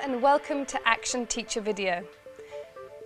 and welcome to Action Teacher Video.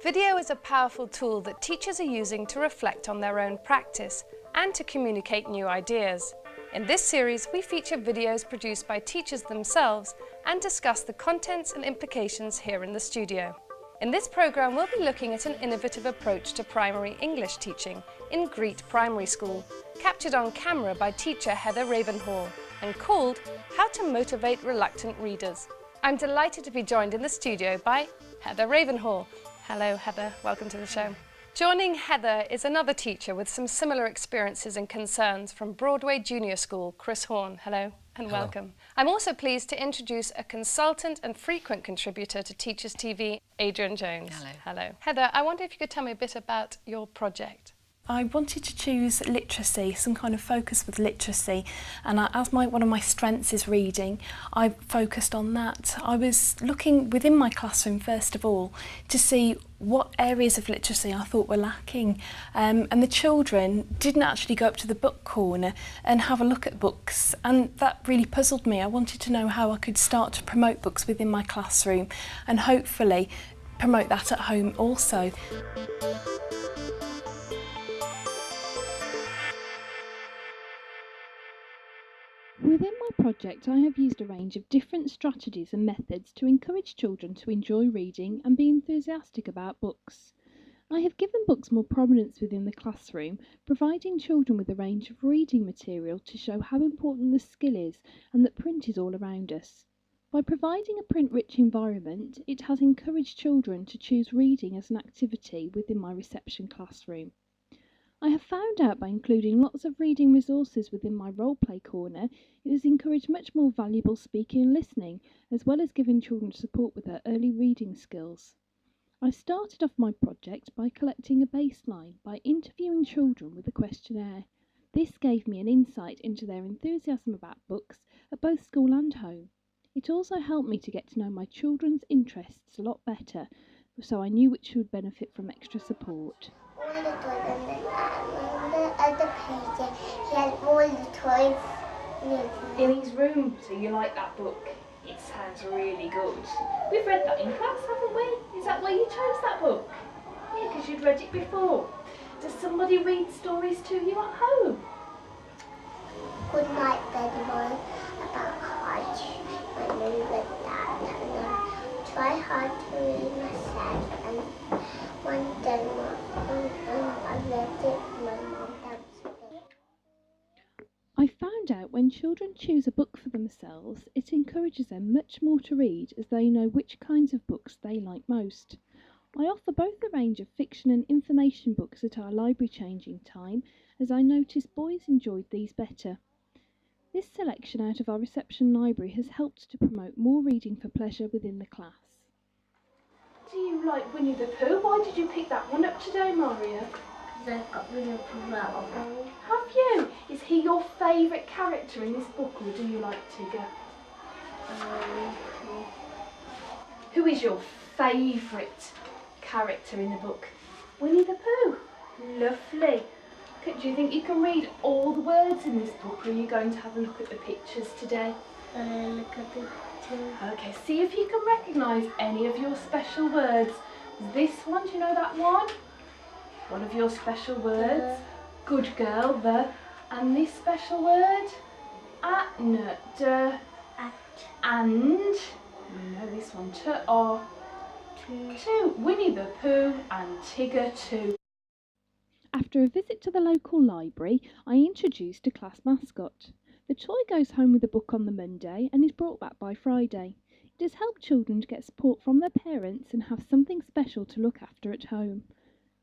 Video is a powerful tool that teachers are using to reflect on their own practice and to communicate new ideas. In this series, we feature videos produced by teachers themselves and discuss the contents and implications here in the studio. In this programme, we'll be looking at an innovative approach to primary English teaching in Greet Primary School, captured on camera by teacher Heather Ravenhall and called How to Motivate Reluctant Readers. I'm delighted to be joined in the studio by Heather Ravenhall. Hello Heather, welcome to the show. Joining Heather is another teacher with some similar experiences and concerns from Broadway Junior School, Chris Horn. Hello and welcome. I'm also pleased to introduce a consultant and frequent contributor to Teachers TV, Adrian Jones. Hello. Hello. Heather, I wonder if you could tell me a bit about your project. I wanted to choose literacy, some kind of focus with literacy, and as one of my strengths is reading, I focused on that. I was looking within my classroom first of all to see what areas of literacy I thought were lacking, and the children didn't actually go up to the book corner and have a look at books, and that really puzzled me. I wanted to know how I could start to promote books within my classroom and hopefully promote that at home also. Within my project, I have used a range of different strategies and methods to encourage children to enjoy reading and be enthusiastic about books. I have given books more prominence within the classroom, providing children with a range of reading material to show how important the skill is and that print is all around us. By providing a print-rich environment, it has encouraged children to choose reading as an activity within my reception classroom. I have found out by including lots of reading resources within my role-play corner, it has encouraged much more valuable speaking and listening, as well as giving children support with their early reading skills. I started off my project by collecting a baseline by interviewing children with a questionnaire. This gave me an insight into their enthusiasm about books at both school and home. It also helped me to get to know my children's interests a lot better, so I knew which would benefit from extra support. All the toys, and then on the other page he had all the toys in his room. So you like that book? It sounds really good. We've read that in class, haven't we? Is that why you chose that book? Yeah, because you'd read it before. Does somebody read stories to you at home? Good night bedtime about Hodge, and then with that, and then try hard to read myself, and one day I read it, my mom downstairs. I found out when children choose a book for themselves, it encourages them much more to read as they know which kinds of books they like most. I offer both a range of fiction and information books at our library changing time, as I noticed boys enjoyed these better. This selection out of our reception library has helped to promote more reading for pleasure within the class. Do you like Winnie the Pooh? Why did you pick that one up today, Maria? Because I've got Winnie the Pooh out. Have you? Is he your favourite character in this book, or do you like Tigger? Who is your favourite character in the book? Winnie the Pooh. Lovely. Do you think you can read all the words in this book, or are you going to have a look at the pictures today? Look at the picture. Okay, see if you can recognise any of your special words. This one, do you know that one? One of your special words. Good girl, the. And this special word? At, no, de, At. And. No, this one, to, or. To. Winnie the Pooh and Tigger too. After a visit to the local library, I introduced a class mascot. The toy goes home with a book on the Monday and is brought back by Friday. It has helped children to get support from their parents and have something special to look after at home.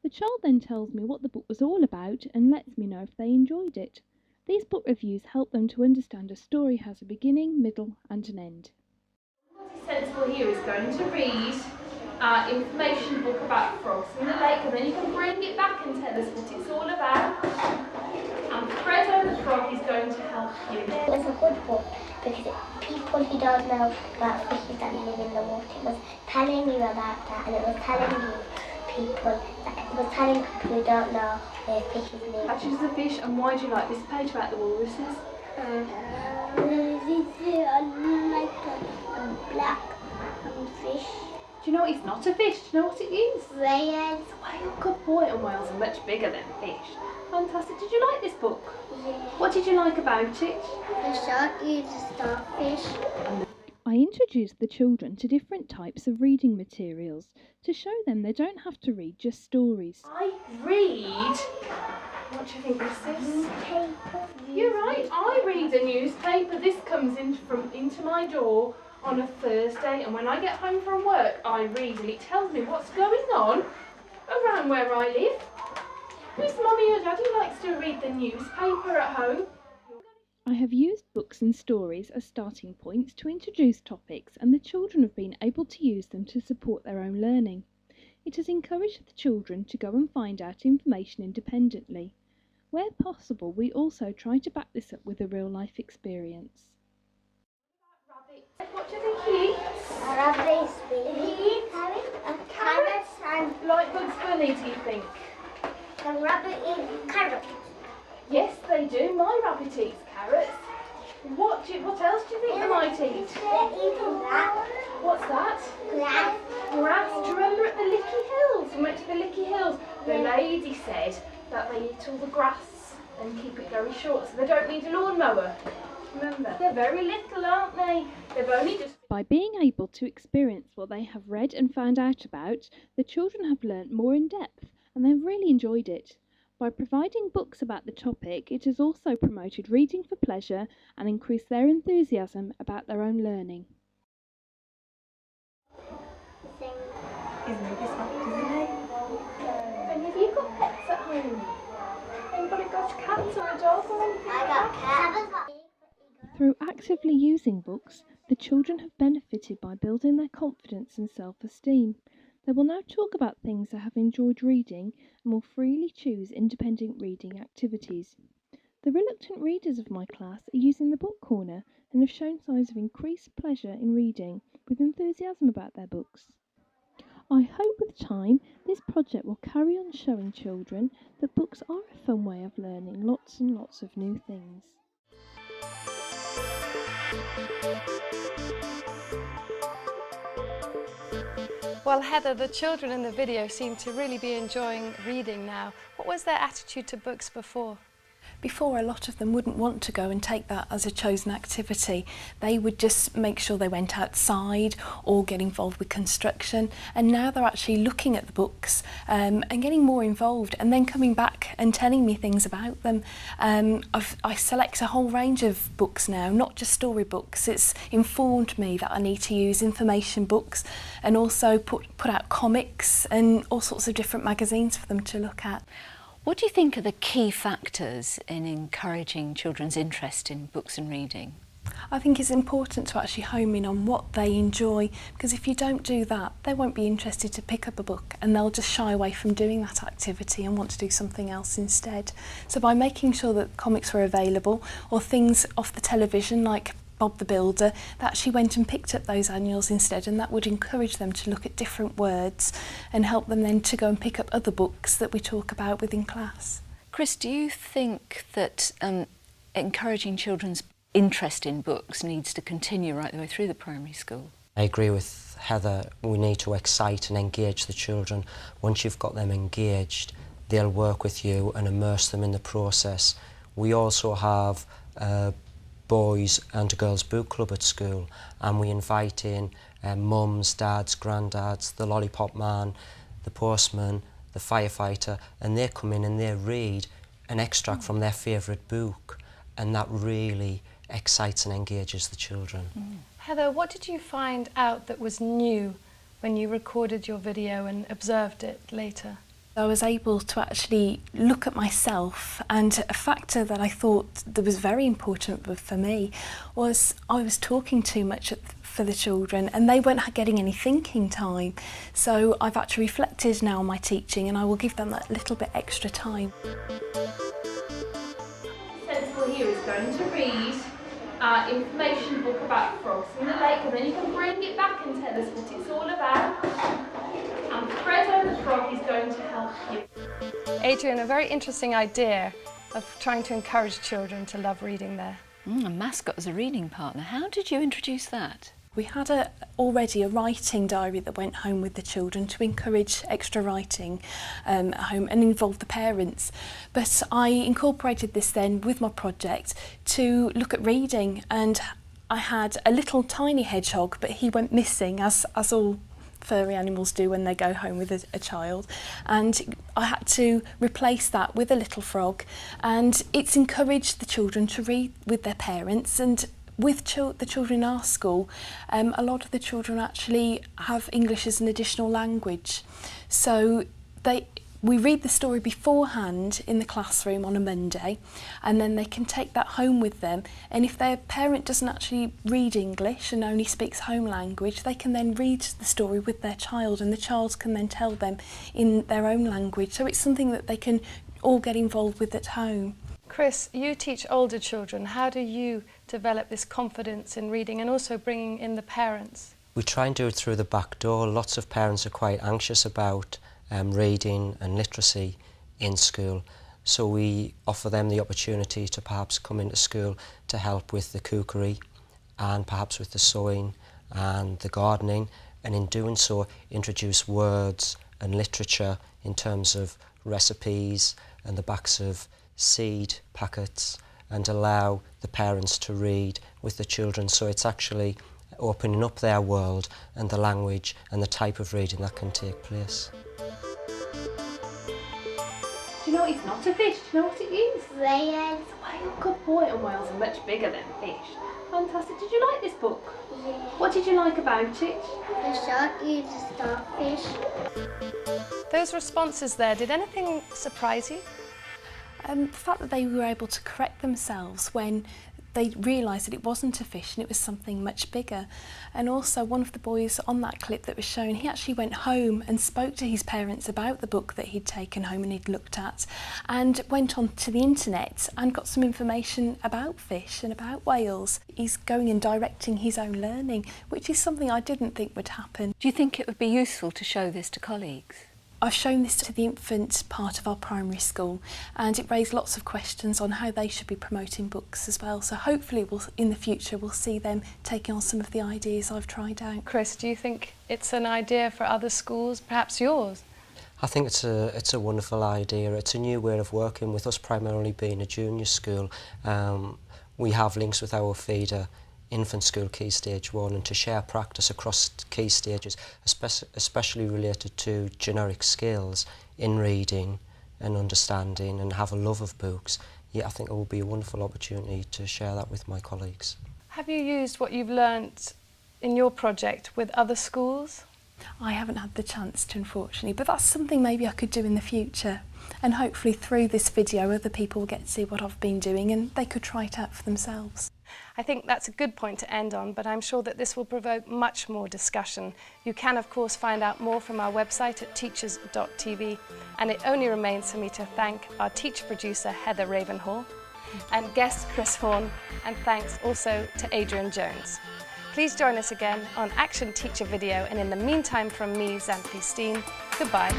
The child then tells me what the book was all about and lets me know if they enjoyed it. These book reviews help them to understand a story has a beginning, middle and an end. What's sensible here is going to read our information book about frogs in the lake, and then you can bring it back and tell us what it's all about. And Fredo the frog is going to help you. It was a good book because people who don't know about fishes that live in the water, it was telling you about that, and it was telling you people who don't know where fishes live. Catches the fish, and why do you like this page about the walruses? I like a black fish. Do you know it's not a fish? Do you know what it is? Whale. It's a whale. Good boy. And whales are much bigger than fish. Fantastic. Did you like this book? Yeah. What did you like about it? The shark is a starfish. I introduced the children to different types of reading materials to show them they don't have to read just stories. I read. What do you think this is? You're right. I read a newspaper. This comes into my door on a Thursday, and when I get home from work, I read, and it tells me what's going on around where I live. Whose mummy or daddy likes to read the newspaper at home? I have used books and stories as starting points to introduce topics, and the children have been able to use them to support their own learning. It has encouraged the children to go and find out information independently. Where possible, we also try to back this up with a real-life experience. What do you think he eats? A rabbit eats carrots and Like Bugs Bunny, do you think? the rabbit eats carrots. Yes, they do. My rabbit eats carrots. What else do you think they might eat? They're eating that. What's that? Grass. Grass. Do you remember at the Licky Hills? We went to the Licky Hills. The lady said that they eat all the grass and keep it very short, so they don't need a lawnmower. Remember? They're very little, aren't they? They've only just... By being able to experience what they have read and found out about, the children have learnt more in depth, and they've really enjoyed it. By providing books about the topic, it has also promoted reading for pleasure and increased their enthusiasm about their own learning. And have you got pets at home? Anybody got cats or a dog or anything? I got cats. Through actively using books, the children have benefited by building their confidence and self-esteem. They will now talk about things they have enjoyed reading and will freely choose independent reading activities. The reluctant readers of my class are using the book corner and have shown signs of increased pleasure in reading with enthusiasm about their books. I hope with time this project will carry on showing children that books are a fun way of learning lots and lots of new things. Well, Heather, the children in the video seem to really be enjoying reading now. What was their attitude to books before? Before, a lot of them wouldn't want to go and take that as a chosen activity. They would just make sure they went outside or get involved with construction, and now they're actually looking at the books and getting more involved, and then coming back and telling me things about them. I select a whole range of books now, not just storybooks. It's informed me that I need to use information books and also put out comics and all sorts of different magazines for them to look at. What do you think are the key factors in encouraging children's interest in books and reading? I think it's important to actually home in on what they enjoy, because if you don't do that, they won't be interested to pick up a book and they'll just shy away from doing that activity and want to do something else instead. So by making sure that comics were available or things off the television like Bob the Builder, they actually went and picked up those annuals instead, and that would encourage them to look at different words and help them then to go and pick up other books that we talk about within class. Chris, do you think that encouraging children's interest in books needs to continue right the way through the primary school? I agree with Heather. We need to excite and engage the children. Once you've got them engaged, they'll work with you and immerse them in the process. We also have boys and girls book club at school, and we invite in mums, dads, granddads, the lollipop man, the postman, the firefighter, and they come in and they read an extract from their favourite book, and that really excites and engages the children. Heather, what did you find out that was new when you recorded your video and observed it later? I was able to actually look at myself, and a factor that I thought that was very important for me was I was talking too much for the children and they weren't getting any thinking time. So I've actually reflected now on my teaching, and I will give them that little bit extra time. Sensible here is going to read our information book about frogs in the lake, and then you can bring it back and tell us what it's all about. And Fredo the frog is going to help you. Adrian, a very interesting idea of trying to encourage children to love reading there. A mascot as a reading partner. How did you introduce that? We had already a writing diary that went home with the children to encourage extra writing at home and involve the parents. But I incorporated this then with my project to look at reading, and I had a little tiny hedgehog, but he went missing, as all furry animals do when they go home with a child, and I had to replace that with a little frog, and it's encouraged the children to read with their parents. And with the children in our school, a lot of the children actually have English as an additional language, so we read the story beforehand in the classroom on a Monday, and then they can take that home with them, and if their parent doesn't actually read English and only speaks home language, they can then read the story with their child, and the child can then tell them in their own language, so it's something that they can all get involved with at home. Chris, you teach older children. How do you develop this confidence in reading and also bringing in the parents? We try and do it through the back door. Lots of parents are quite anxious about reading and literacy in school, so we offer them the opportunity to perhaps come into school to help with the cookery and perhaps with the sewing and the gardening, and in doing so introduce words and literature in terms of recipes and the backs of seed packets, and allow the parents to read with the children, so it's actually opening up their world and the language and the type of reading that can take place. Do you know it's not a fish? Do you know what it is? Whales. It's a whale. Good boy. And whales are much bigger than fish. Fantastic. Did you like this book? Yeah. What did you like about it? The shark is a starfish. Those responses there, did anything surprise you? The fact that they were able to correct themselves when they realised that it wasn't a fish and it was something much bigger. And also one of the boys on that clip that was shown, he actually went home and spoke to his parents about the book that he'd taken home and he'd looked at, and went on to the internet and got some information about fish and about whales. He's going and directing his own learning, which is something I didn't think would happen. Do you think it would be useful to show this to colleagues? I've shown this to the infant part of our primary school, and it raised lots of questions on how they should be promoting books as well. So hopefully in the future we'll see them taking on some of the ideas I've tried out. Chris, do you think it's an idea for other schools, perhaps yours? I think it's a wonderful idea. It's a new way of working, with us primarily being a junior school. We have links with our feeder infant school Key Stage 1, and to share practice across key stages, especially related to generic skills in reading and understanding and have a love of books. Yeah, I think it will be a wonderful opportunity to share that with my colleagues. Have you used what you've learnt in your project with other schools? I haven't had the chance to, unfortunately, but that's something maybe I could do in the future. And hopefully through this video other people will get to see what I've been doing and they could try it out for themselves. I think that's a good point to end on, but I'm sure that this will provoke much more discussion. You can, of course, find out more from our website at teachers.tv, and it only remains for me to thank our teacher producer Heather Ravenhall and guest Chris Horn, and thanks also to Adrian Jones. Please join us again on Action Teacher Video, and in the meantime from me, Xanthi Steen, goodbye.